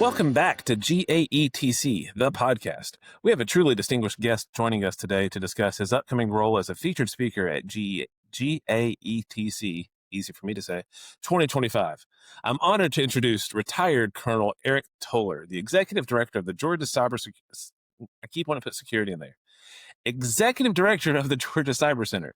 Welcome back to GAETC, the podcast. We have a truly distinguished guest joining us today to discuss his upcoming role as a featured speaker at GAETC, easy for me to say, 2025. I'm honored to introduce retired Colonel Eric Toler, the executive director of the Georgia Cyber I keep wanting to put security in there. Executive director of the Georgia Cyber Center.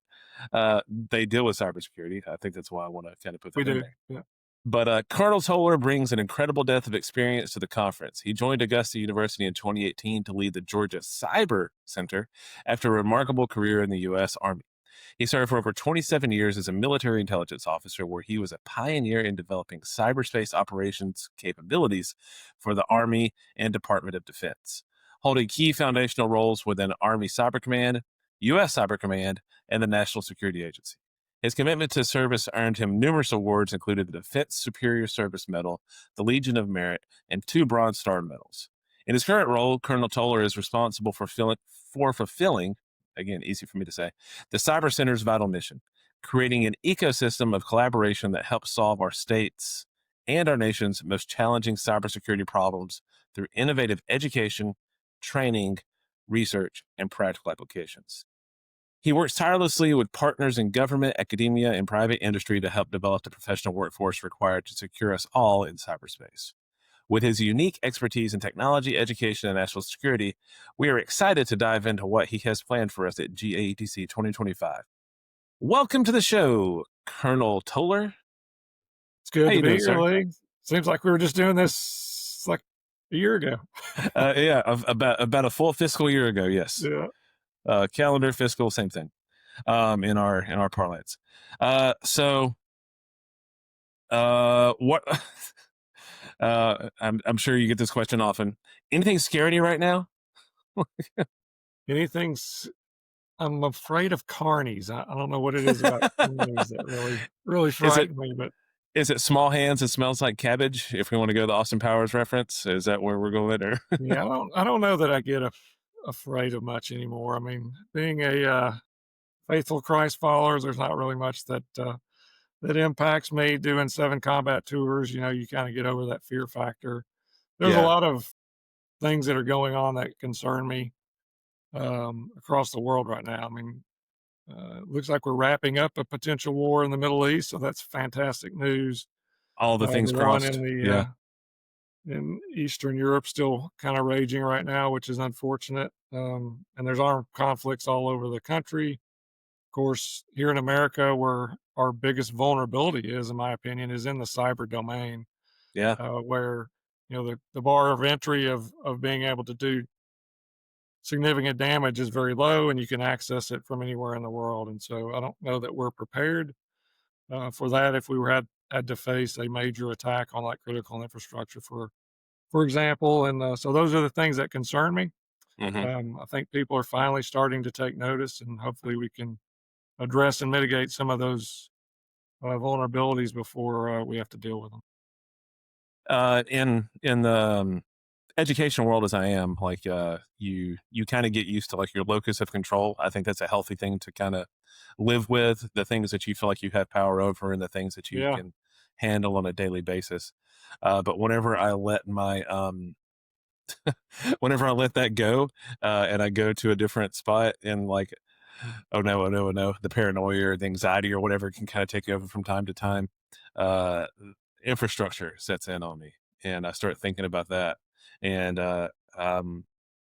They deal with cybersecurity. I think that's why I want to kind of put that in there. Yeah. But Colonel Toler brings an incredible depth of experience to the conference. He joined Augusta University in 2018 to lead the Georgia Cyber Center after a remarkable career in the U.S. Army. He served for over 27 years as a military intelligence officer, where he was a pioneer in developing cyberspace operations capabilities for the Army and Department of Defense, holding key foundational roles within Army Cyber Command, U.S. Cyber Command, and the National Security Agency. His commitment to service earned him numerous awards, including the Defense Superior Service Medal, the Legion of Merit, and 2 Bronze Star medals. In his current role, Colonel Toler is responsible for fulfilling, again, easy for me to say, the Cyber Center's vital mission, creating an ecosystem of collaboration that helps solve our state's and our nation's most challenging cybersecurity problems through innovative education, training, research, and practical applications. He works tirelessly with partners in government, academia, and private industry to help develop the professional workforce required to secure us all in cyberspace. With his unique expertise in technology, education, and national security, we are excited to dive into what he has planned for us at GAETC 2025. Welcome to the show, Colonel Toler. It's good How to you be doing, here, sir? Lee. Seems like we were just doing this like a year ago. About a full fiscal year ago, yes. Yeah. Calendar, fiscal, same thing. In our parlance. What? I'm sure you get this question often. Anything scaring you right now? I'm afraid of carnies. I don't know what it is about carnies that really frighten me, but Is it small hands and smells like cabbage? If we want to go the Austin Powers reference, is that where we're going? Or yeah, I don't know that I get afraid of much anymore. I mean, being a faithful Christ follower, there's not really much that impacts me. Doing 7 combat tours, you kind of get over that fear factor. There's a lot of things that are going on that concern me across the world right now. I mean, it looks like we're wrapping up a potential war in the Middle East, so that's fantastic news. all the things The one crossed. in Eastern Europe still kind of raging right now, which is unfortunate. And there's armed conflicts all over the country. Of course, here in America, where our biggest vulnerability is, in my opinion, is in the cyber domain. Yeah. Where the bar of entry of being able to do significant damage is very low, and you can access it from anywhere in the world. And so I don't know that we're prepared for that if we had to face a major attack on like critical infrastructure, for example. And so those are the things that concern me. Mm-hmm. I think people are finally starting to take notice, and hopefully we can address and mitigate some of those vulnerabilities before we have to deal with them. In the education world as I am, like you kind of get used to like your locus of control. I think that's a healthy thing to kind of live with, the things that you feel like you have power over and the things that you can handle on a daily basis. But whenever I let my whenever I let that go and I go to a different spot and like, oh no, the paranoia or the anxiety or whatever can kind of take over from time to time. Infrastructure sets in on me, and I start thinking about that. And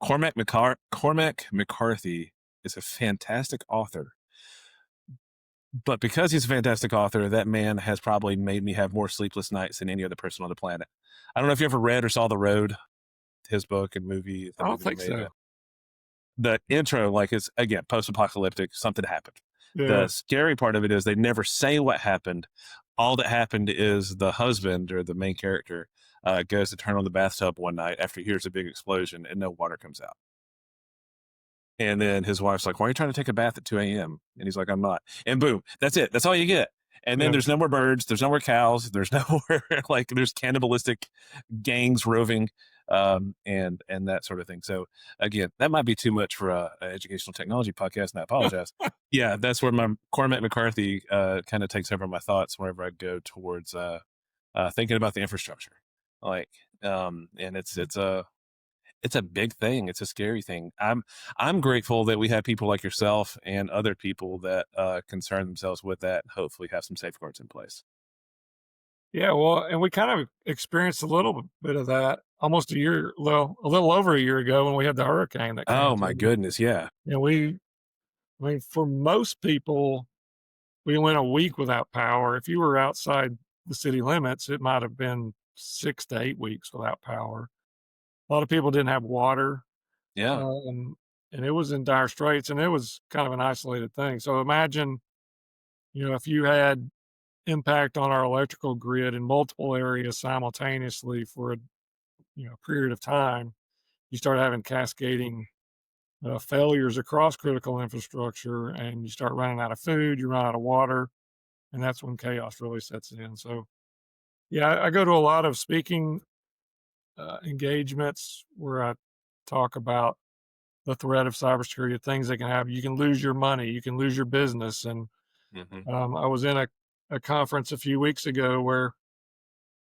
Cormac McCarthy is a fantastic author, but because he's a fantastic author, that man has probably made me have more sleepless nights than any other person on the planet. I don't know if you ever read or saw The Road, his book and movie. I don't think so. The intro, like, is again post-apocalyptic. Something happened. Yeah. The scary part of it is they never say what happened. All that happened is the husband, or the main character, goes to turn on the bathtub one night after he hears a big explosion and no water comes out. And then his wife's like, "Why are you trying to take a bath at 2 a.m.?" And he's like, "I'm not." And boom, that's it. That's all you get. And then there's no more birds. There's no more cows. There's nowhere like there's cannibalistic gangs roving, and that sort of thing. So again, that might be too much for a educational technology podcast, and I apologize. Yeah, that's where my Cormac McCarthy kind of takes over my thoughts whenever I go towards thinking about the infrastructure. Like, And it's a big thing. It's a scary thing. I'm grateful that we have people like yourself and other people that concern themselves with that. Hopefully, have some safeguards in place. Yeah, well, and we kind of experienced a little bit of that almost a little over a year ago when we had the hurricane that came Oh my through. goodness, yeah, And I mean, for most people, we went a week without power. If you were outside the city limits, it might have been 6 to 8 weeks without power. A lot of people didn't have water, yeah, um, and it was in dire straits, and it was kind of an isolated thing. So imagine, if you had impact on our electrical grid in multiple areas simultaneously for a, period of time, you start having cascading failures across critical infrastructure, and you start running out of food, you run out of water, and that's when chaos really sets in. So, yeah, I go to a lot of speaking engagements where I talk about the threat of cybersecurity, things that can happen. You can lose your money, you can lose your business. And hmm I was in a conference a few weeks ago where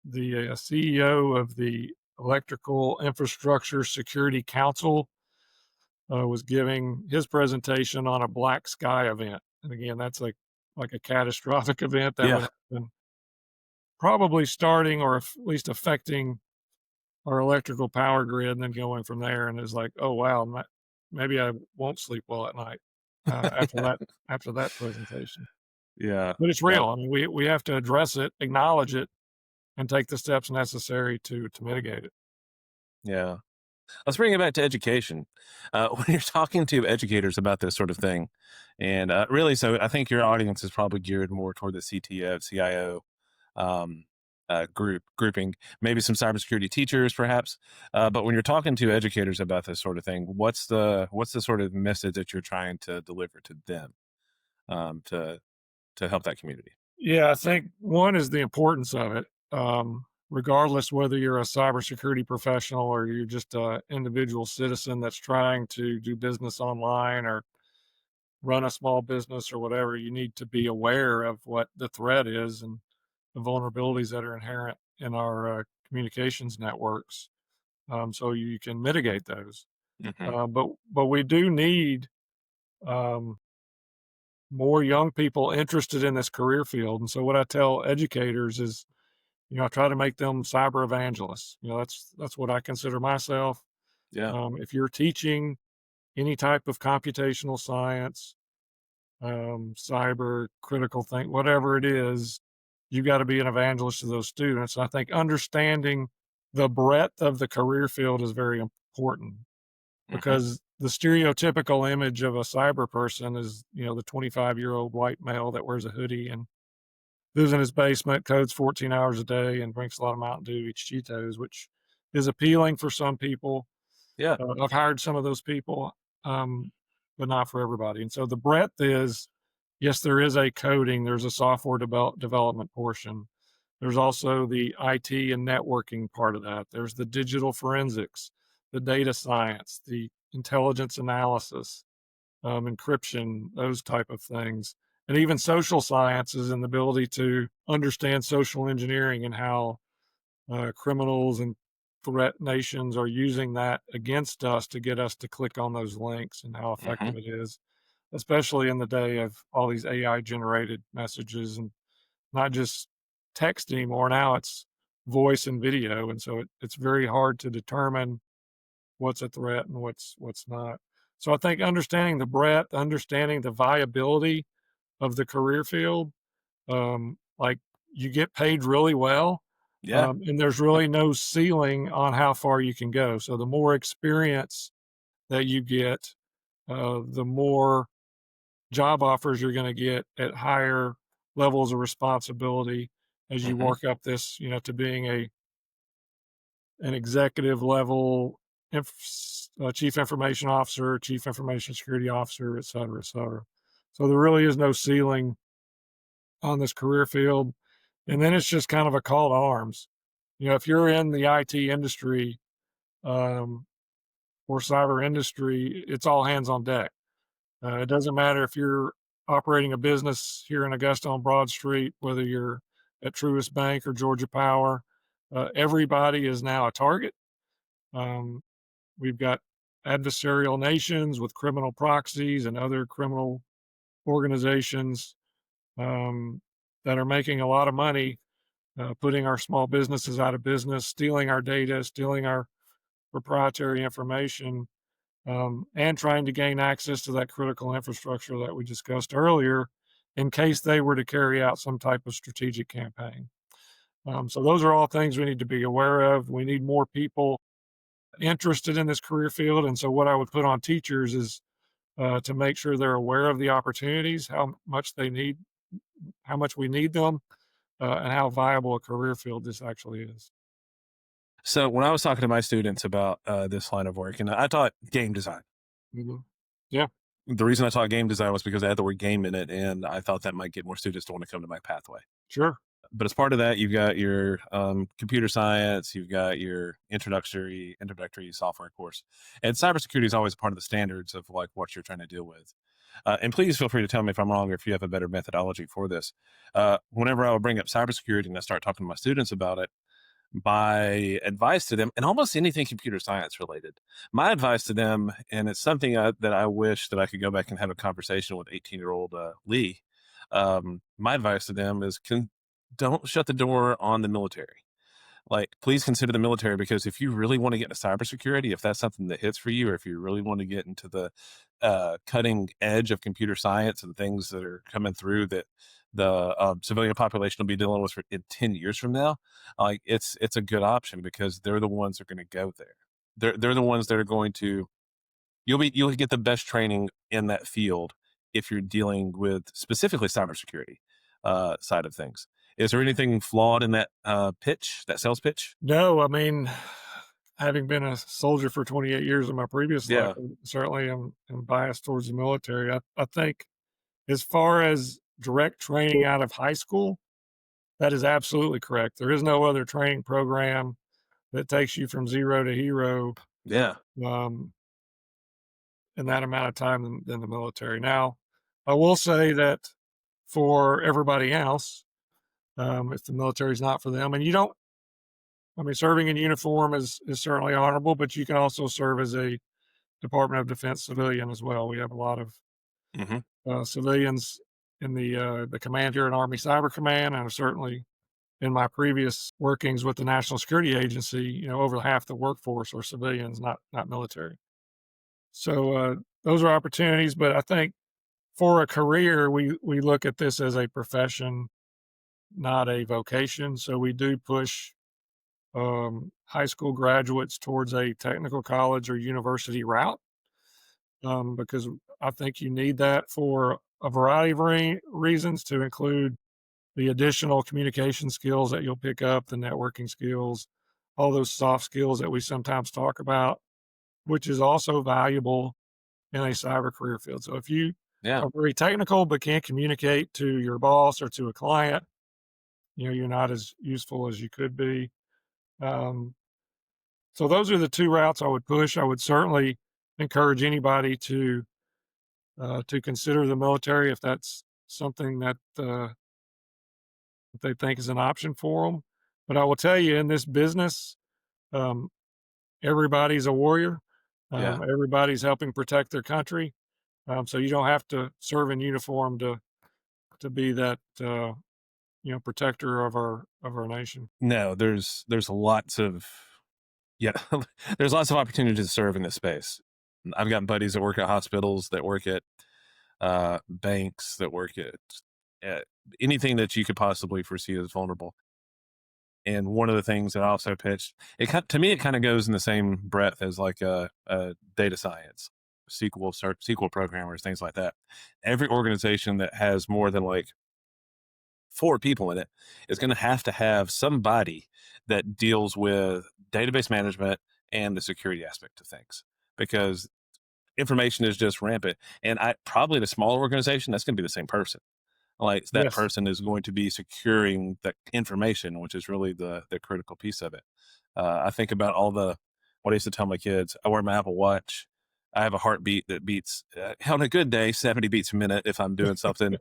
the CEO of the Electrical Infrastructure Security Council was giving his presentation on a black sky event. And again, that's like a catastrophic event that would yeah, happen, probably starting or at least affecting our electrical power grid and then going from there. And it's like, oh wow, maybe I won't sleep well at night after that presentation. yeah, But it's yeah, real. I mean, we have to address it, acknowledge it, and take the steps necessary to mitigate it. yeah. Let's bring it back to education. When you're talking to educators about this sort of thing, and really, so I think your audience is probably geared more toward the CTO, CIO um, grouping, maybe some cybersecurity teachers, perhaps. But when you're talking to educators about this sort of thing, what's the sort of message that you're trying to deliver to them to help that community? Yeah, I think one is the importance of it. Regardless whether you're a cybersecurity professional or you're just an individual citizen that's trying to do business online or run a small business or whatever, you need to be aware of what the threat is and the vulnerabilities that are inherent in our communications networks, so you can mitigate those. Hmm But we do need um, more young people interested in this career field. And so what I tell educators is, I try to make them cyber evangelists. That's what I consider myself. Yeah. If you're teaching any type of computational science, cyber, critical think, whatever it is, you got to be an evangelist to those students. I think understanding the breadth of the career field is very important hmm because the stereotypical image of a cyber person is, the 25-year-old white male that wears a hoodie and lives in his basement, codes 14 hours a day, and drinks a lot of Mountain Dew, eats Cheetos, which is appealing for some people. Yeah. I've hired some of those people, um, but not for everybody. And so the breadth is, yes, there is a coding, there's a software development portion. There's also the IT and networking part of that. There's the digital forensics, the data science, the intelligence analysis, encryption, those type of things, and even social sciences and the ability to understand social engineering and how criminals and threat nations are using that against us to get us to click on those links and how hmm effective it is, especially in the day of all these AI generated messages and not just text anymore. Now it's voice and video. And so it's very hard to determine what's a threat and what's not. So I think understanding the breadth, understanding the viability of the career field, like you get paid really well, Yeah. and there's Yeah. really no ceiling on how far you can go. So the more experience that you get, the more job offers you're going to get at higher levels of responsibility as you hmm work up this, to being an executive level chief information officer, chief information security officer, et cetera, et cetera. So there really is no ceiling on this career field. And then it's just kind of a call to arms. If you're in the IT industry um, or cyber industry, it's all hands on deck. It doesn't matter if you're operating a business here in Augusta on Broad Street, whether you're at Truist Bank or Georgia Power. Everybody is now a target. Um, we've got adversarial nations with criminal proxies and other criminal organizations um, that are making a lot of money, putting our small businesses out of business, stealing our data, stealing our proprietary information, and trying to gain access to that critical infrastructure that we discussed earlier in case they were to carry out some type of strategic campaign. So, those are all things we need to be aware of. We need more people interested in this career field. And so, what I would put on teachers is to make sure they're aware of the opportunities, how much they need, how much we need them, and how viable a career field this actually is. So when I was talking to my students about this line of work, and I taught game design. Mhm. Yeah, The reason I taught game design was because I had the word game in it, and I thought that might get more students to want to come to my pathway. sure. But as part of that, you've got your computer science, you've got your introductory software course, and cybersecurity is always a part of the standards of like what you're trying to deal with. And please feel free to tell me if I'm wrong or if you have a better methodology for this. Whenever I would bring up cybersecurity and I start talking to my students about it, my advice to them, and almost anything computer science related, my advice to them, and it's something that I wish that I could go back and have a conversation with 18-year-old Lee. My advice to them is don't shut the door on the military. Like, please consider the military, because if you really want to get into cybersecurity, if that's something that hits for you, or if you really want to get into the cutting edge of computer science and things that are coming through that the civilian population will be dealing with in 10 years from now, like it's a good option because they're the ones that are going to go there. They're the ones that are going to you'll get the best training in that field if you're dealing with specifically cybersecurity side of things. Is there anything flawed in that that sales pitch? No, I mean, having been a soldier for 28 years in my previous life, Yeah. I certainly am biased towards the military. I think as far as direct training out of high school, that is absolutely correct. There is no other training program that takes you from zero to hero Yeah. um, in that amount of time than the military. Now, I will say that for everybody else, if the military is not for them, and you don't, I mean, serving in uniform is certainly honorable, but you can also serve as a Department of Defense civilian as well. We have a lot of Hmm. civilians in the command here at Army Cyber Command, and certainly in my previous workings with the National Security Agency, over half the workforce are civilians, not military. So those are opportunities, but I think for a career, we look at this as a profession, not a vocation. So we do push high school graduates towards a technical college or university route because I think you need that for a variety of reasons, to include the additional communication skills that you'll pick up, the networking skills, all those soft skills that we sometimes talk about, which is also valuable in a cyber career field. So if you Yeah. are very technical but can't communicate to your boss or to a client, you're not as useful as you could be. Um, so those are the two routes I would push. I would certainly encourage anybody to consider the military if that's something that they think is an option for them. But I will tell you, in this business, um, everybody's a warrior. Yeah. Everybody's helping protect their country. So you don't have to serve in uniform to be that protector of our nation. No, there's lots of yeah, there's lots of opportunities to serve in this space. I've got buddies that work at hospitals, that work at banks, that work at anything that you could possibly foresee as vulnerable. And one of the things that I also pitched, to me, it kind of goes in the same breadth as like a data science, SQL programmers, things like that. Every organization that has more than like four people in it is going to have somebody that deals with database management and the security aspect of things, because information is just rampant. And I probably the smaller organization, that's going to be the same person. Like that Yes. person is going to be securing the information, which is really the critical piece of it. I think about all the what I used to tell my kids. I wear my Apple Watch. I have a heartbeat that beats on a good day 70 beats a minute if I'm doing something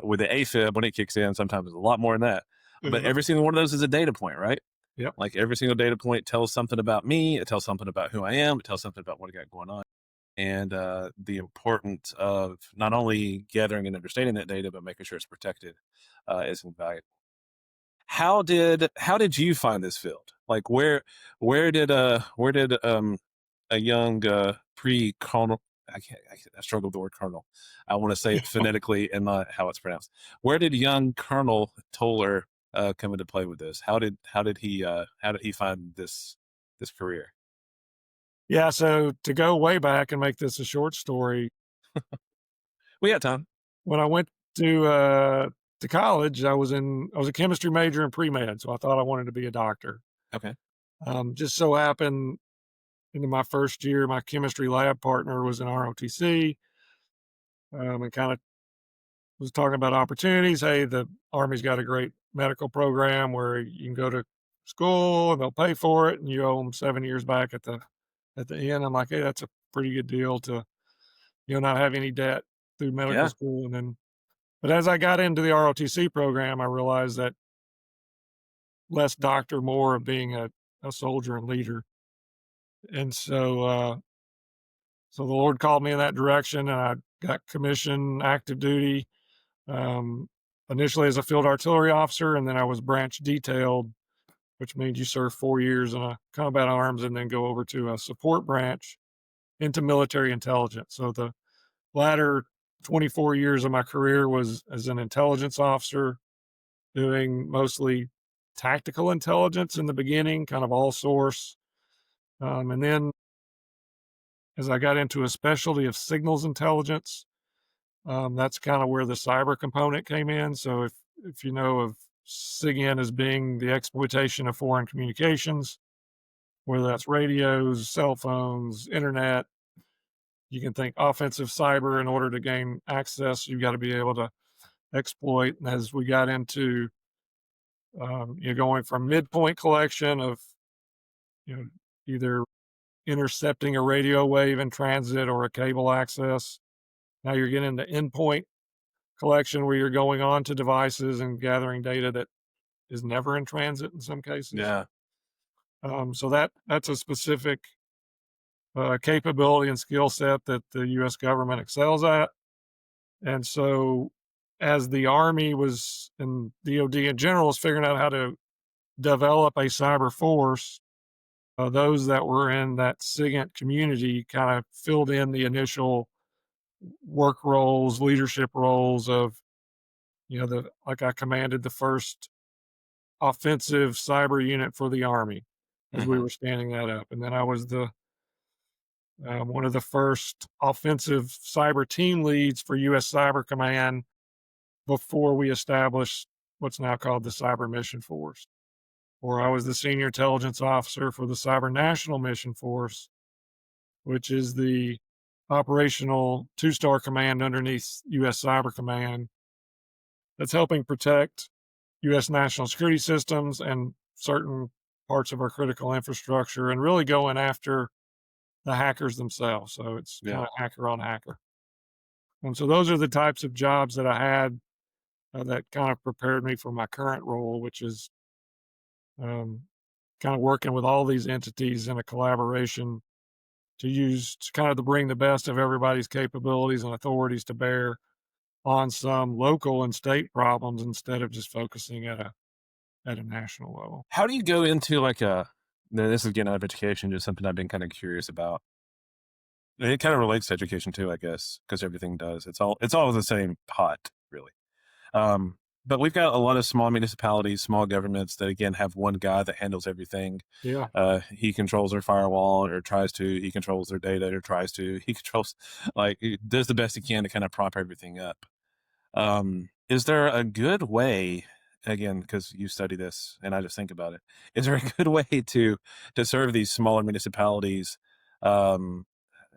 with the AFib when it kicks in. Sometimes it's a lot more than that. But Yeah. every single one of those is a data point, right? Yep. Like every single data point tells something about me. It tells something about who I am. It tells something about what I got going on. And the importance of not only gathering and understanding that data, but making sure it's protected is invaluable. How did you find this field? Like where did a young pre colonel, I struggle with the word colonel. I want to say it phonetically and not how it's pronounced. Where did young Colonel Toler come into play with this? How did he find this career? Yeah, so to go way back and make this a short story, We got time. when I went to college, I was a chemistry major in pre-med, so I thought I wanted to be a doctor. Okay. Just so happened into my first year, my chemistry lab partner was in ROTC, and kind of was talking about opportunities. Hey, the Army's got a great medical program where you can go to school and they'll pay for it, and you owe them 7 years back at the end. I'm like, hey, that's a pretty good deal to not have any debt through medical Yeah. school. And then, but as I got into the ROTC program, I realized that less doctor, more of being a soldier and leader. And so the Lord called me in that direction, and I got commissioned active duty, um, initially as a field artillery officer, and then I was branch detailed, which means you serve 4 years in a combat arms and then go over to a support branch into military intelligence. So the latter 24 years of my career was as an intelligence officer, doing mostly tactical intelligence in the beginning, kind of all source. And then as I got into a specialty of signals intelligence, that's kind of where the cyber component came in. So if you know of SIGINT as being the exploitation of foreign communications, whether that's radios, cell phones, internet, you can think offensive cyber. In order to gain access, you've got to be able to exploit. And as we got into going from midpoint collection of you know either intercepting a radio wave in transit or a cable access, now you're getting into endpoint collection where you're going on to devices and gathering data that is never in transit in some cases. Yeah. So that's a specific capability and skill set that the U.S. government excels at. And so, as the Army was and DoD in general was figuring out how to develop a cyber force, those that were in that SIGINT community kind of filled in the initial work roles, leadership roles of the like I commanded the first offensive cyber unit for the Army as we Hmm. were standing that up. And then I was the one of the first offensive cyber team leads for U.S. Cyber Command before we established what's now called the Cyber Mission Force. Or I was the senior intelligence officer for the Cyber National Mission Force, which is the operational two-star command underneath U.S. Cyber Command that's helping protect U.S. national security systems and certain parts of our critical infrastructure and really going after the hackers themselves. So it's kind Yeah. of hacker on hacker. And so those are the types of jobs that I had that kind of prepared me for my current role, which is um, kind of working with all these entities in a collaboration to use to kind of to bring the best of everybody's capabilities and authorities to bear on some local and state problems instead of just focusing at a national level. How do you go into like a? Now, this is getting out of education, just something I've been kind of curious about. And it kind of relates to education too, I guess, because everything does. It's all the same pot, really. Um, but we've got a lot of small municipalities, small governments that again have one guy that handles everything. Yeah. He controls their firewall or tries to. He controls their data or tries to. He controls, like, he does the best he can to kind of prop everything up. Is there a good way, again, because you study this and I just think about it, is there a good way to serve these smaller municipalities um,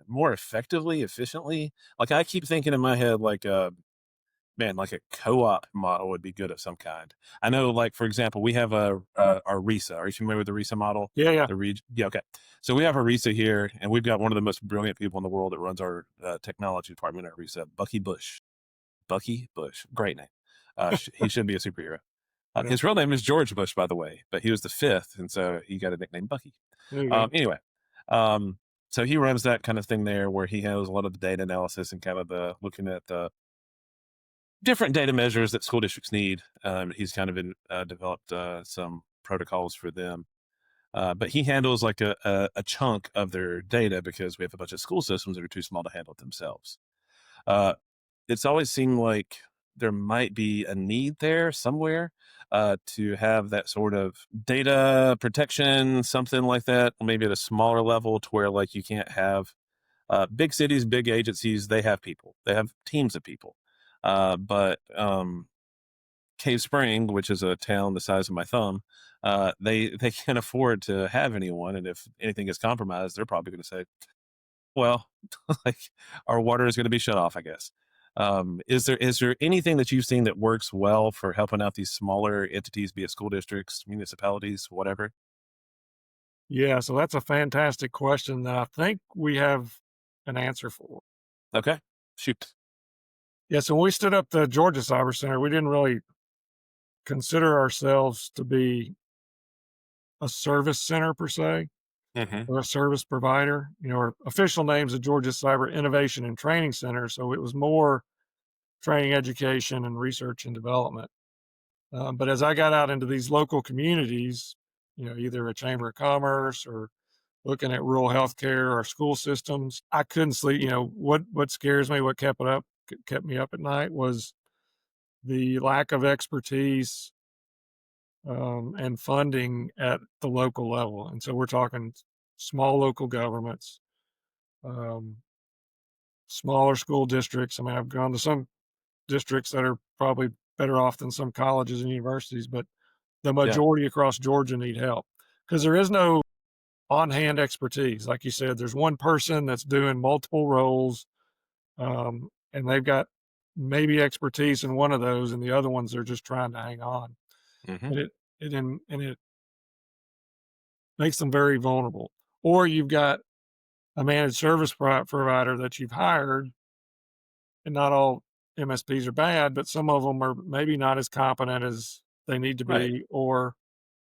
more effectively, efficiently? Like I keep thinking in my head, like man, like a co-op model would be good of some kind. I know, like for example, we have our RISA. Are you familiar with the RISA model? Yeah. Yeah. Yeah, okay. So we have a RISA here, and we've got one of the most brilliant people in the world that runs our technology department at RISA, Bucky Bush. Bucky Bush, great name. He should be a superhero. Yeah, His real name is George Bush, by the way, but he was the fifth, and so he got a nickname Bucky. there you go. Anyway, um, so he runs that kind of thing there, where he handles a lot of the data analysis and kind of the looking at the different data measures that school districts need. He's kind of developed some protocols for them. But he handles like a chunk of their data because we have a bunch of school systems that are too small to handle it themselves. Uh, it's always seemed like there might be a need there somewhere to have that sort of data protection, something like that, maybe at a smaller level to where like you can't have big cities, big agencies, they have people, they have teams of people. But Cave Spring, which is a town the size of my thumb, they can't afford to have anyone, and if anything is compromised, they're probably going to say, "Well, like our water is going to be shut off." I guess. Is there anything that you've seen that works well for helping out these smaller entities, be it school districts, municipalities, whatever? Yeah, so that's a fantastic question that I think we have an answer for. Okay, shoot. Yeah, so when we stood up the Georgia Cyber Center, we didn't really consider ourselves to be a service center per se Hmm. or a service provider. Our official name's the Georgia Cyber Innovation and Training Center. So it was more training, education, and research and development. But as I got out into these local communities, either a chamber of commerce or looking at rural healthcare or school systems, I couldn't sleep. What scares me, what kept me up at night was the lack of expertise and funding at the local level. And so we're talking small local governments, um, smaller school districts. I mean, I've gone to some districts that are probably better off than some colleges and universities, but the Yeah. majority across Georgia need help because there is no on hand expertise. Like you said, there's one person that's doing multiple roles, and they've got maybe expertise in one of those, and the other ones are just trying to hang on. Hmm. And it makes them very vulnerable. Or you've got a managed service provider that you've hired, and not all MSPs are bad, but some of them are maybe not as competent as they need to Right. be, or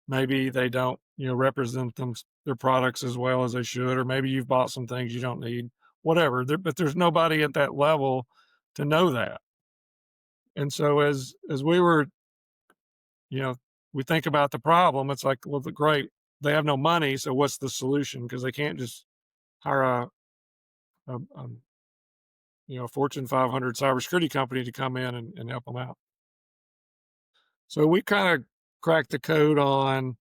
maybe they don't, represent their products as well as they should, or maybe you've bought some things you don't need, whatever. But there's nobody at that level to know that. And so as we were, you know, we think about the problem, it's like, well, great, they have no money, so what's the solution? Because they can't just hire a Fortune 500 cybersecurity company to come in and help them out. So we kind of cracked the code on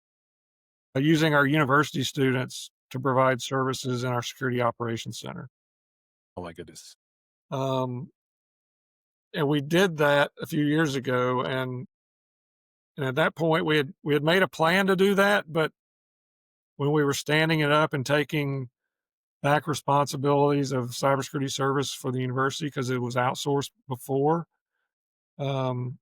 using our university students to provide services in our security operations center. Oh my goodness. Um, and we did that a few years ago, and at that point we had made a plan to do that, but when we were standing it up and taking back responsibilities of cybersecurity service for the university because it was outsourced before, um,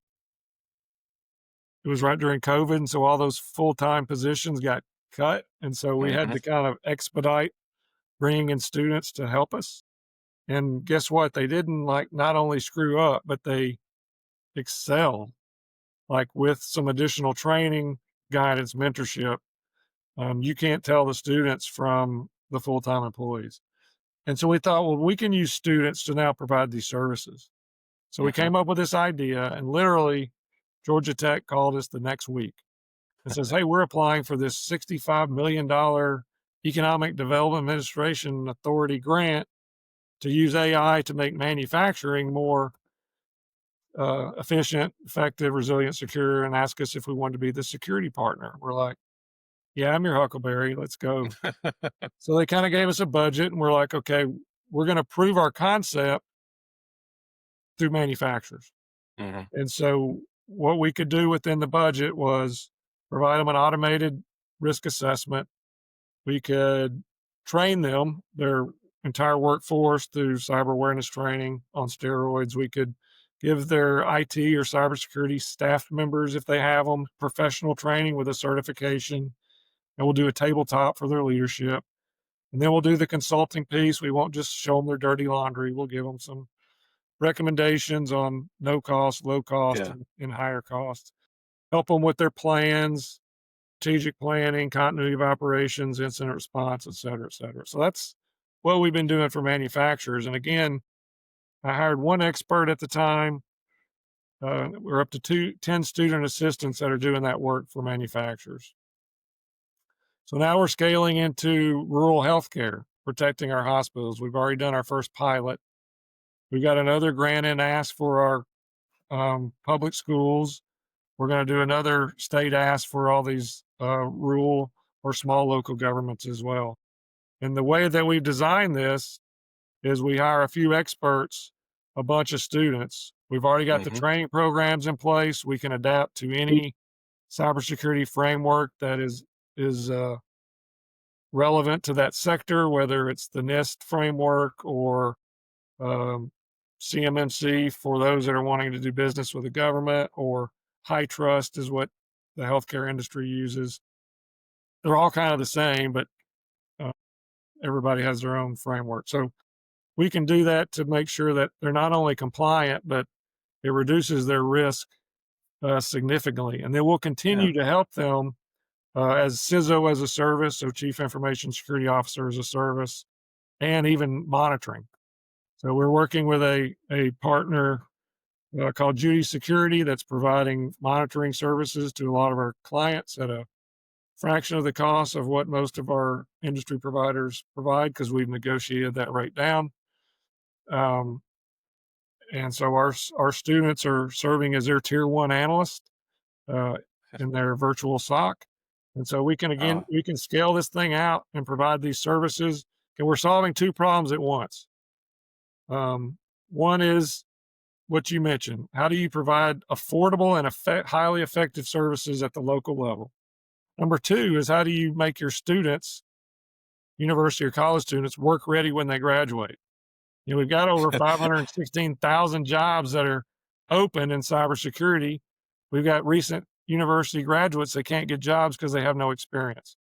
it was right during COVID, and so all those full-time positions got cut, and so we had Hmm. to kind of expedite bringing in students to help us. And guess what? They didn't like not only screw up, but they excelled. Like with some additional training, guidance, mentorship, you can't tell the students from the full-time employees. And so we thought, well, we can use students to now provide these services. So we Hmm. came up with this idea, and literally, Georgia Tech called us the next week and says, "Hey, we're applying for this $65 million Economic Development Administration Authority grant to use AI to make manufacturing more efficient, effective, resilient, secure, and ask us if we wanted to be the security partner." We're like, "Yeah, I'm your Huckleberry. Let's go." So they kind of gave us a budget, and we're like, "Okay, we're going to prove our concept through manufacturers." Hmm. And so what we could do within the budget was provide them an automated risk assessment. We could train them, their entire workforce, through cyber awareness training on steroids. We could give their IT or cybersecurity staff members, if they have them, professional training with a certification. And we'll do a tabletop for their leadership. And then we'll do the consulting piece. We won't just show them their dirty laundry. We'll give them some recommendations on no cost, low cost, Yeah. and higher cost. help them with their plans, strategic planning, continuity of operations, incident response, et cetera, et cetera. So that's what we've been doing for manufacturers. And again, I hired one expert at the time. We're up to 10 student assistants that are doing that work for manufacturers. So now we're scaling into rural healthcare, protecting our hospitals. We've already done our first pilot. We got another grant in ask for our public schools. We're going to do another state ask for all these rural or small local governments as well. And the way that we've designed this is we hire a few experts, a bunch of students. We've already got the Hmm. training programs in place. We can adapt to any cybersecurity framework that is relevant to that sector, whether it's the NIST framework or um, CMMC for those that are wanting to do business with the government, or high trust is what the healthcare industry uses. They're all kind of the same, but uh, everybody has their own framework. So we can do that to make sure that they're not only compliant, but it reduces their risk significantly. And then we'll Yeah. continue to help them as CISO as a service, so Chief Information Security Officer as a service, and even monitoring. So we're working with a partner called Judy Security that's providing monitoring services to a lot of our clients at a fraction of the cost of what most of our industry providers provide because we've negotiated that rate down. Um, and so our students are serving as their tier one analyst uh, in their virtual SOC. And so Oh, we can scale this thing out and provide these services. And we're solving two problems at once. One is what you mentioned. How do you provide affordable and highly effective services at the local level? Number two is how do you make your students, university or college students, work ready when they graduate? You know, we've got over 516,000 jobs that are open in cybersecurity. We've got recent university graduates that can't get jobs because they have no experience.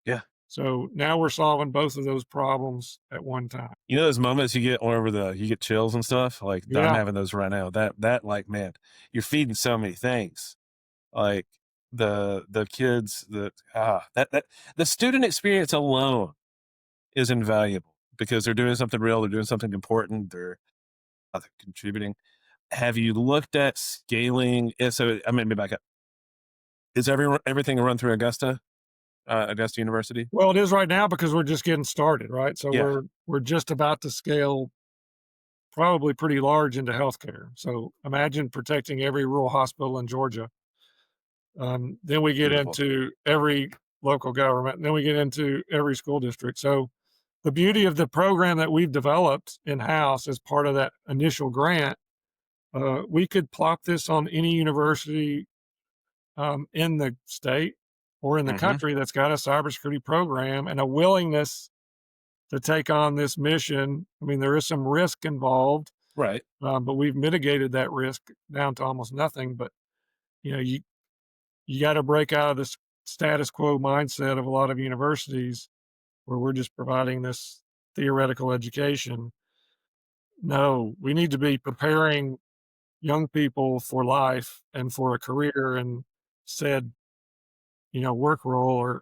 yeah. So now we're solving both of those problems at one time. You know those moments you get whenever you get chills and stuff? Like, I'm Yeah. having those right now. Like, man, you're feeding so many things. Like, the kids that the student experience alone is invaluable because they're doing something real, they're doing something important, they're contributing. Have you looked at scaling? So, I mean, let me back up. Is everything run through Augusta University? Well, it is right now because we're just getting started, right? So Yeah. we're just about to scale probably pretty large into healthcare. So imagine protecting every rural hospital in Georgia. Then we get Beautiful. into every local government, and then we get into every school district. So the beauty of the program that we've developed in house as part of that initial grant, we could plop this on any university in the state or in the Hmm. country that's got a cybersecurity program and a willingness to take on this mission. I mean, there is some risk involved, Right. but we've mitigated that risk down to almost nothing. But you know, you got to break out of this status quo mindset of a lot of universities where we're just providing this theoretical education. No, we need to be preparing young people for life and for a career in said, work role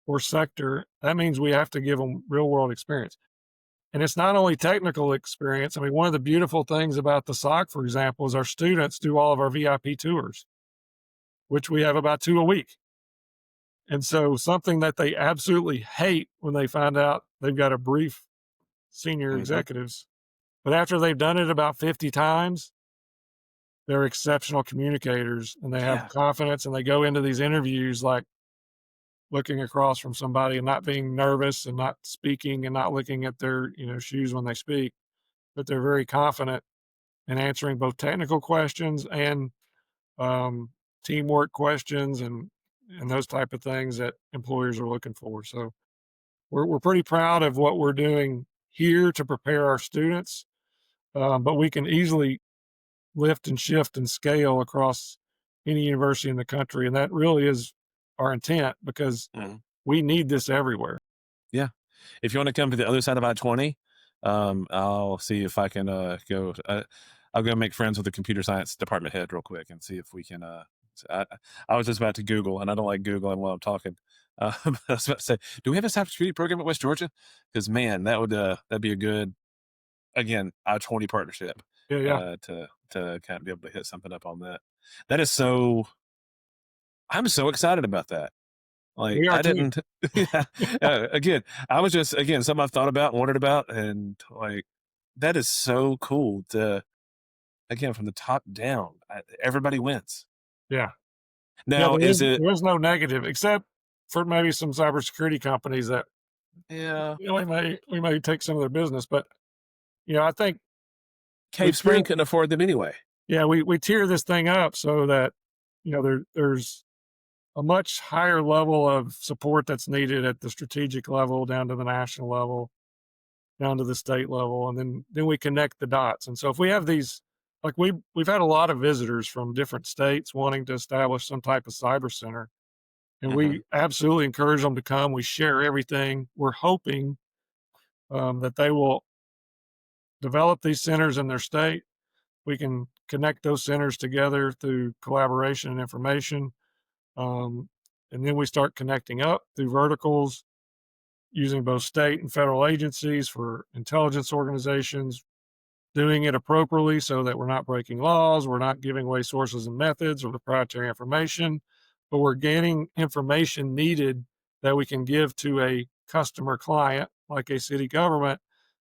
or sector. That means we have to give them real world experience. And it's not only technical experience. I mean, one of the beautiful things about the SOC, for example, is our students do all of our VIP tours, which we have about 2 a week. And so something that they absolutely hate when they find out they've got to brief senior Hmm. executives, but after they've done it about 50 times, they're exceptional communicators and they have Yeah. confidence and they go into these interviews like looking across from somebody and not being nervous and not speaking and not looking at their, shoes when they speak, but they're very confident in answering both technical questions and um, teamwork questions and those type of things that employers are looking for. So we're pretty proud of what we're doing here to prepare our students, but we can easily lift and shift and scale across any university in the country, and that really is our intent because Mhm. we need this everywhere. Yeah. If you want to come to the other side of I-20, I'll see if I can go. I'll go make friends with the computer science department head real quick and see if we can I was just about to Google, and I don't like Googling while I'm talking. But I was about to say, do we have a cybersecurity program at West Georgia? Because man, that'd be a good, again, I-20 partnership, Yeah, yeah. to kind of be able to hit something up on that. That is so. I'm so excited about that. Like We are I too. didn't. Yeah. Again, I was just, again, something I've thought about and wondered about, and like that is so cool to, again, from the top down. Everybody wins. Yeah. Yeah, Now, is it? there is no negative except for maybe some cybersecurity companies that, Yeah. we may take some of their business, but, I think we Cave tier Spring couldn't afford them anyway. yeah, we tier this thing up so that, there's a much higher level of support that's needed at the strategic level, down to the national level, down to the state level, and then we connect the dots. And so if we have these, like we've had a lot of visitors from different states wanting to establish some type of cyber center, and Hmm. we absolutely encourage them to come. We share everything. We're hoping that they will develop these centers in their state. We can connect those centers together through collaboration and information. Um, and then we start connecting up through verticals using both state and federal agencies for intelligence organizations, doing it appropriately so that we're not breaking laws, we're not giving away sources and methods or proprietary information, but we're gaining information needed that we can give to a customer client, like a city government,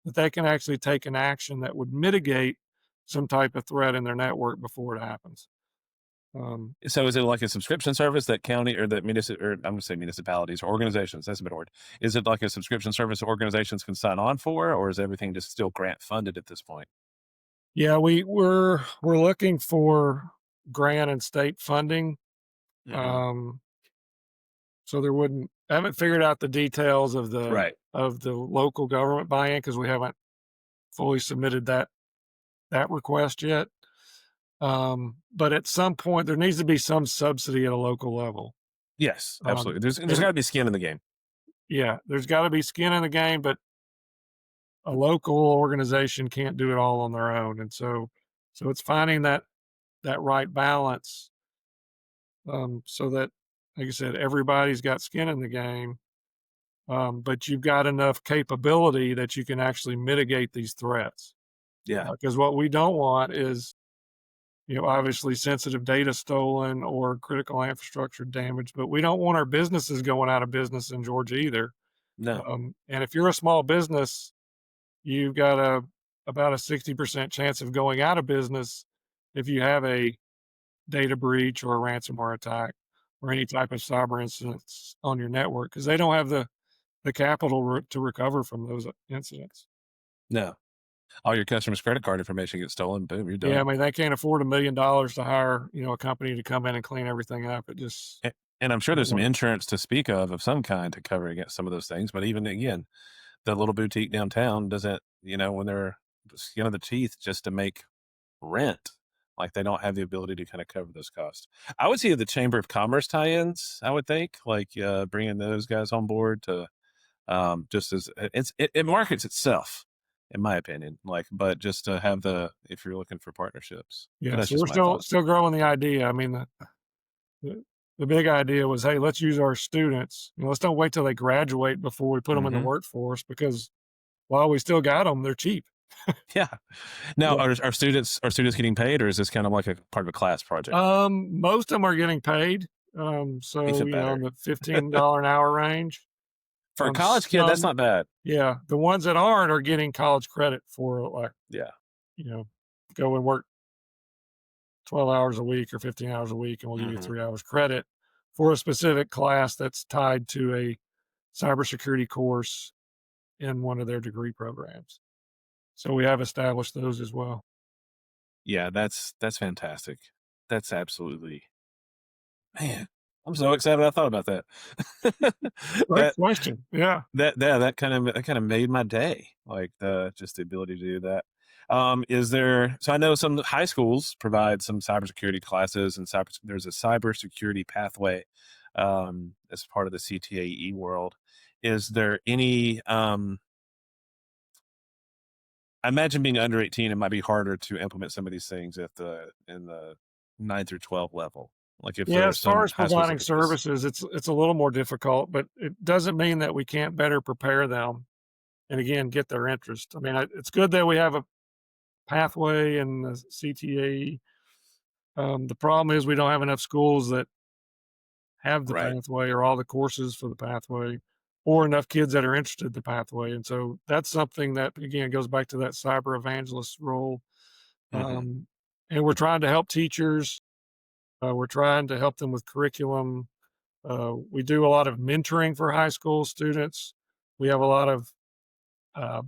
that they can actually take an action that would mitigate some type of threat in their network before it happens. Um, So is it like a subscription service that county or that or I'm gonna say municipalities or organizations, that's a better word. Is it like a subscription service organizations can sign on for, or is everything just still grant funded at this point? yeah, we're looking for grant and state funding. Mhm. Um, So there wouldn't I haven't figured out the details Right. of the local government buy-in because we haven't fully submitted that request yet. But at some point, there needs to be some subsidy at a local level. Yes, Um, absolutely. There's and gotta be skin in the game. yeah, there's gotta be skin in the game, but a local organization can't do it all on their own. And so it's finding that right balance, so that, like I said, everybody's got skin in the game. But you've got enough capability that you can actually mitigate these threats. Yeah. Because what we don't want is, obviously sensitive data stolen or critical infrastructure damage, but we don't want our businesses going out of business in Georgia either. No. And if you're a small business, you've got about a 60% chance of going out of business if you have a data breach or a ransomware attack or any type of cyber incidents on your network because they don't have the capital to recover from those incidents. No. All your customers' credit card information gets stolen, boom, you're Yeah, I done. mean, they can't afford $1,000,000 to hire, a company to come in and clean everything up. It just A and I'm sure don't there's some work. insurance to speak of some kind to cover against some of those things, but even again, the little boutique downtown doesn't, when they're skin of the teeth just to make rent, like, they don't have the ability to kinda cover those costs. I would see the Chamber of Commerce tie-ins, I would think, like, bringing those guys on board to, just as it markets itself, in my opinion, like, but just to have if you're looking for partnerships, but Yeah, that's so we're just my thought. still growing the idea. I mean, the the big idea was, hey, let's use our students. Let's don't wait till they graduate before we put them in the Mhm. workforce because while we still got them, they're cheap. Yeah. Now, Yeah. are students getting paid, or is this kind of like a part of a class project? Most of them are getting paid. So, Even in better. the $15 an hour range. For a college kid, that's Some not bad. Yeah, the ones that aren't are getting college credit for, like, Yeah. you know, go and work 12 hours a week or 15 hours a week, and we'll give you Mhm. 3 hours credit for a specific class that's tied to a cybersecurity course in one of their degree programs. So we have established those as well. Yeah, that's fantastic. That's absolutely, man, I'm so excited I thought about that. Great That question. Yeah. that kinda made my day, like, just the ability to do that. Is there, so I know some high schools provide some cybersecurity classes, and there's a cybersecurity pathway, as part of the CTAE world. Is there any, I imagine being under 18, it might be harder to implement some of these things in the 9 through 12 level. Like if Yeah, there are as far some as high schools providing look at this. services, it's a little more difficult, but it doesn't mean that we can't better prepare them and again get their interest. I mean, it's good that we have a pathway and the CTA. The problem is we don't have enough schools that have the Right. pathway or all the courses for the pathway or enough kids that are interested in the pathway. And so that's something that, again, goes back to that cyber evangelist role. Hmm. Um, and we're trying to help teachers. We're trying to help them with curriculum. We do a lot of mentoring for high school students. We have a lot of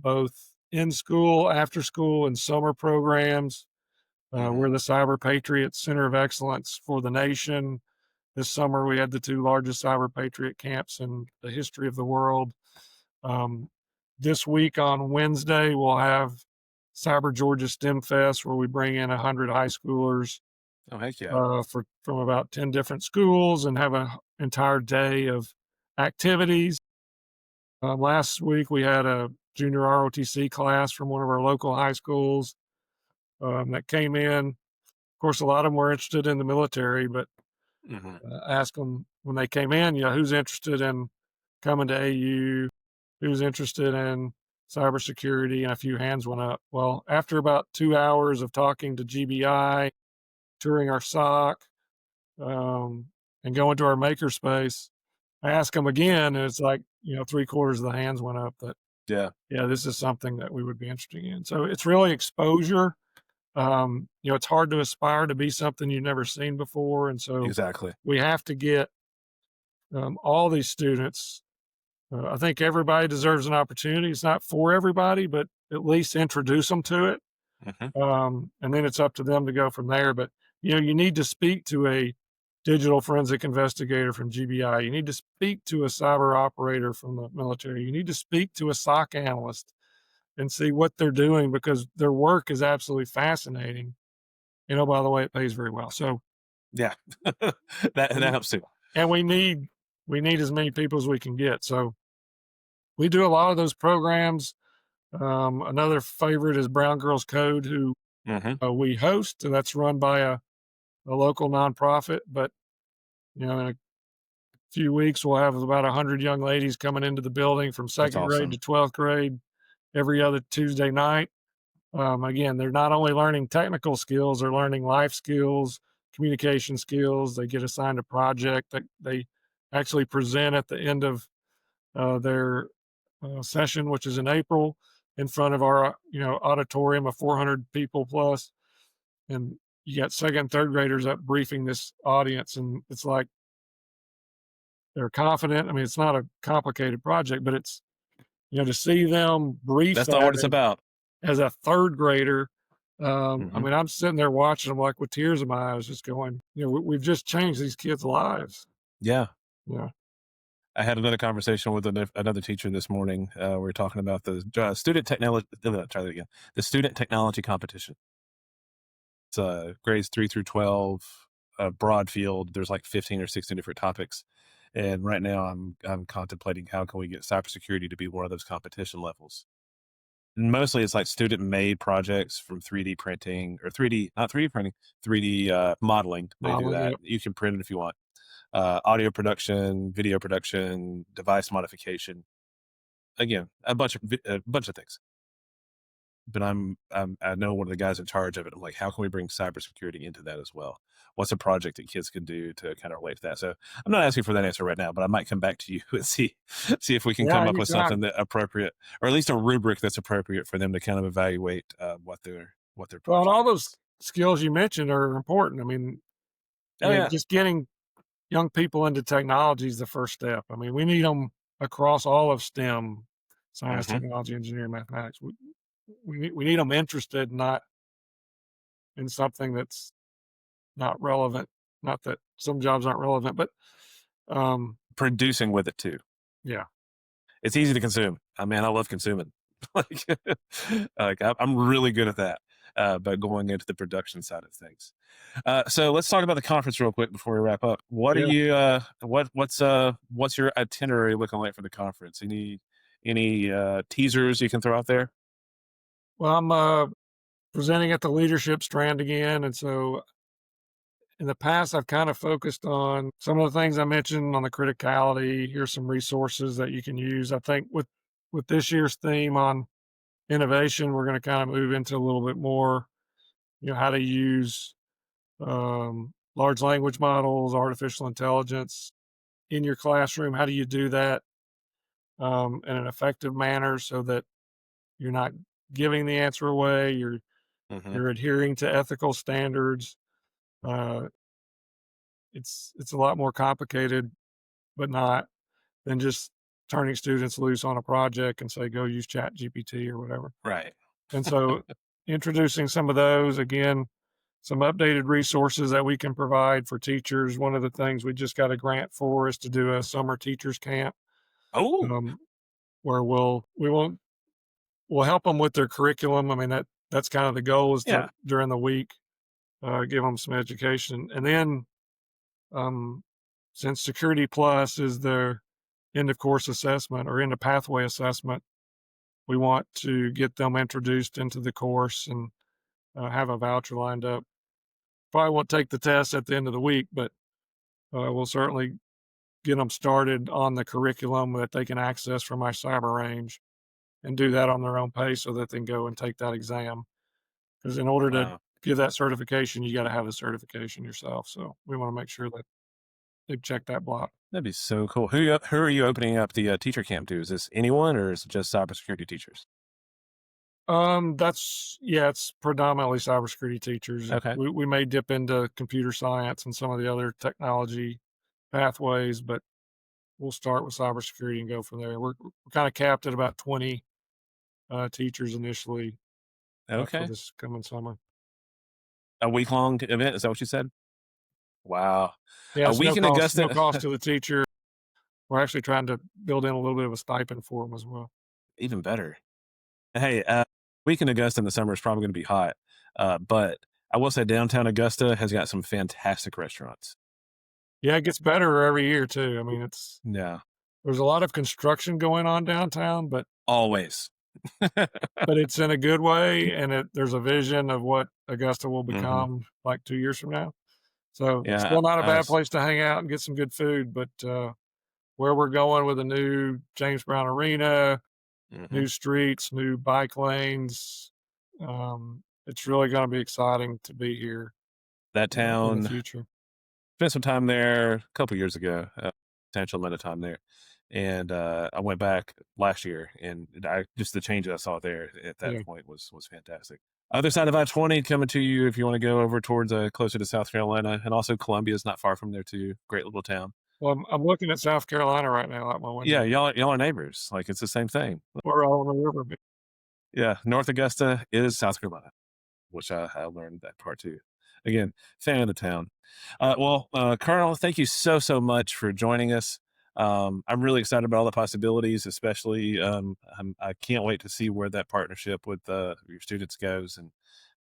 both in school, after school, and summer programs. Hmm. We're the Cyber Patriot Center of Excellence for the nation. This summer, we had the two largest Cyber Patriot camps in the history of the world. Um, this week on Wednesday, we'll have Cyber Georgia STEM Fest, where we bring in 100 high schoolers Oh, heck yeah. from about 10 different schools and have an entire day of activities. Last week, we had a junior ROTC class from one of our local high schools that came in. Of course, a lot of them were interested in the military, but Hmm. ask them when they came in, who's interested in coming to AU, who's interested in cybersecurity, and a few hands went up. Well, after about 2 hours of talking to GBI, touring our SOC, um, and going to our makerspace, I asked them again, and it's like, three-quarters of the hands went up that, Yeah, yeah, this is something that we would be interested in. So it's really exposure. It's hard to aspire to be something you've never seen before. And so exactly. we have to get all these students. I think everybody deserves an opportunity. It's not for everybody, but at least introduce them to it. Hmm. And then it's up to them to go from there. But you need to speak to a digital forensic investigator from GBI. You need to speak to a cyber operator from the military. You need to speak to a SOC analyst and see what they're doing because their work is absolutely fascinating. By the way, it pays very well. So, Yeah, that and helps too. and we need as many people as we can get. So we do a lot of those programs. Another favorite is Brown Girls Code, who Hmm. we host. And that's run by a local nonprofit. But in a few weeks, we'll have about 100 young ladies coming into the building from That's second grade to awesome. 12th grade every other Tuesday night. Again, they're not only learning technical skills, they're learning life skills, communication skills. They get assigned a project that they actually present at the end of their session, which is in April, in front of our auditorium of 400 people plus, and you got second and third graders up briefing this audience, and it's like they're confident. I mean, it's not a complicated project, but it's to see them brief That's not what that it's about. as a third grader. I Hmm. mean, I'm sitting there watching them like with tears in my eyes, just going, we've just changed these kids' lives. Yeah. Yeah. I had another conversation with another teacher this morning. We were talking about the student technology. Try that again. The student technology competition. It's grades 3 through 12, broad field. There's like 15 or 16 different topics, and right now I'm contemplating how can we get cybersecurity to be one of those competition levels. And mostly, it's like student made projects from 3D printing or 3D, not 3D printing, 3D modeling. They do Modeling, that. yep. You can print it if you want. Audio production, video production, device modification. Again, a bunch of things. But I know one of the guys in charge of it. I'm like, how can we bring cybersecurity into that as well? What's a project that kids can do to kind of relate to that? So I'm not asking for that answer right now, but I might come back to you and see if we can Yeah, come up with anytime. something that appropriate, or at least a rubric that's appropriate for them to kind of evaluate what their Well, and project all those is. skills you mentioned are important. I mean, Oh yeah. just getting young people into technology is the first step. I mean, we need them across all of STEM, science, Hmm. technology, engineering, mathematics. We need them interested, not in something that's not relevant. Not that some jobs aren't relevant, but um, Producing with it too. yeah, It's easy to consume. I mean, I love consuming. like, I'm really good at that. But going into the production side of things. So let's talk about the conference real quick before we wrap up. What are yeah. you? What's your itinerary looking like for the conference? Any teasers you can throw out there? Well, I'm presenting at the leadership strand again, and so in the past, I've kind of focused on some of the things I mentioned on the criticality. Here's some resources that you can use. I think with this year's theme on innovation, we're going to kind of move into a little bit more, how to use large language models, artificial intelligence in your classroom. How do you do that in an effective manner so that you're not giving the answer away? Hmm. You're adhering to ethical standards. Uh, it's a lot more complicated, but not than just turning students loose on a project and say, go use Chat GPT or whatever. Right. And so introducing some of those, again, some updated resources that we can provide for teachers. One of the things we just got a grant for is to do a summer teachers camp, Oh, um, where we'll help them with their curriculum. I mean, that's kind of the goal, is to yeah. during the week, give them some education. And then, um, since Security Plus is their end of course assessment or end of pathway assessment, we want to get them introduced into the course and have a voucher lined up. Probably won't take the test at the end of the week, but we'll certainly get them started on the curriculum that they can access from my cyber range and do that on their own pace so that they can go and take that exam. Because in order to Wow. give that certification, you got to have the certification yourself. So we want to make sure that they've checked that block. That'd be so cool. Who are you opening up the teacher camp to? Is this anyone, or is it just cybersecurity teachers? That's yeah, it's predominantly cybersecurity teachers. Okay. We may dip into computer science and some of the other technology pathways, but we'll start with cybersecurity and go from there. We're kind of capped at about 20 teachers initially for Okay. this coming summer. A week long event. Is that what you said? Wow. Yeah, A it's week in no Augusta. cost to the teacher. We're actually trying to build in a little bit of a stipend for them as well. Even better. Hey, week in Augusta in the summer is probably going to be hot. But I will say downtown Augusta has got some fantastic restaurants. Yeah, it gets better every year too. I mean, Yeah. there's a lot of construction going on downtown, Always. but it's in a good way, and there's a vision of what Augusta will Hmm. become like 2 years from now. So Yeah. still not a I bad was. place to hang out and get some good food, but where we're going with a new James Brown Arena, Hmm. new streets, new bike lanes, it's really going to be exciting to be here That in the town. future. Spent some time there a couple years ago, substantial amount of time there, and I went back last year, and I just the changes I saw there at that Yeah. point was fantastic. Other side of I-20 coming to you if you want to go over towards closer to South Carolina, and also Columbia is not far from there too. Great little town. Well, I'm looking at South Carolina right now out my Yeah, window. y'all are neighbors. Like it's the same thing. We're all on the river. Yeah, North Augusta is South Carolina, which I learned that part too. Again, fan of the town. Colonel, thank you so much for joining us. I'm really excited about all the possibilities, especially I can't wait to see where that partnership with your students goes and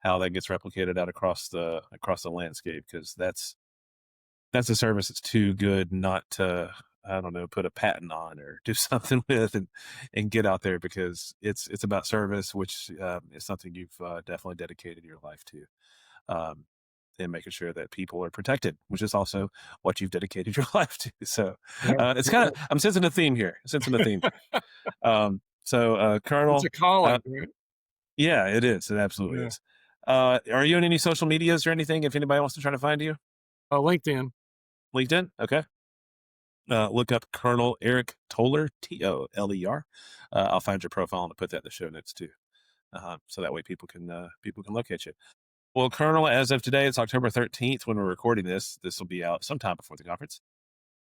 how that gets replicated out across the landscape because that's a service that's too good not to I don't know put a patent on or do something with and get out there because it's about service, which is something you've definitely dedicated your life to. Um, and making sure that people are protected, which is also what you've dedicated your life to. So Yeah. it's kind of I'm sensing a theme here. Sensing a theme here. It's a Colonel, calling, right? yeah, it is. It absolutely Yeah. is. Are you on any social medias or anything? If anybody wants to try to find you, LinkedIn. LinkedIn. Okay. Look up Colonel Eric Toler, Toler. I'll find your profile and I'll put that in the show notes too, so that way people can locate you. Well, Colonel, as of today, it's October 13th when we're recording this. This will be out sometime before the conference.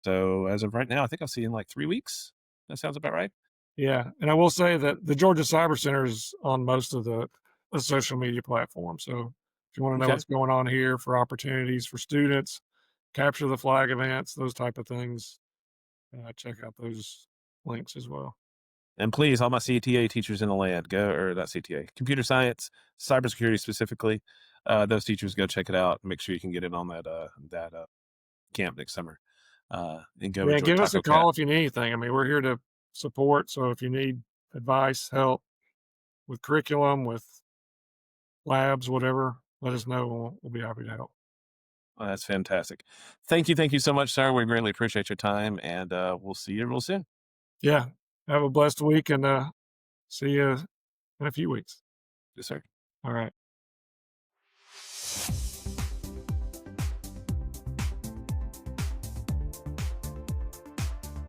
So as of right now, I think I'll see you in like 3 weeks. That sounds about right. Yeah, and I will say that the Georgia Cyber Center is on most of the social media platforms. So if you want to know Okay. what's going on here for opportunities for students, capture the flag events, those type of things, check out those links as well. And please, all my CTA teachers in the land, go or not CTA, computer science, cybersecurity specifically. Those teachers, go check it out. Make sure you can get in on that camp next summer, and go Yeah, enjoy give us a Taco Cat. call if you need anything. I mean, we're here to support. So if you need advice, help with curriculum, with labs, whatever, let us know. We'll be happy to help. Well, that's fantastic. Thank you so much, sir. We greatly appreciate your time, and we'll see you real soon. Yeah. Have a blessed week and see you in a few weeks. Yes, sir. All right.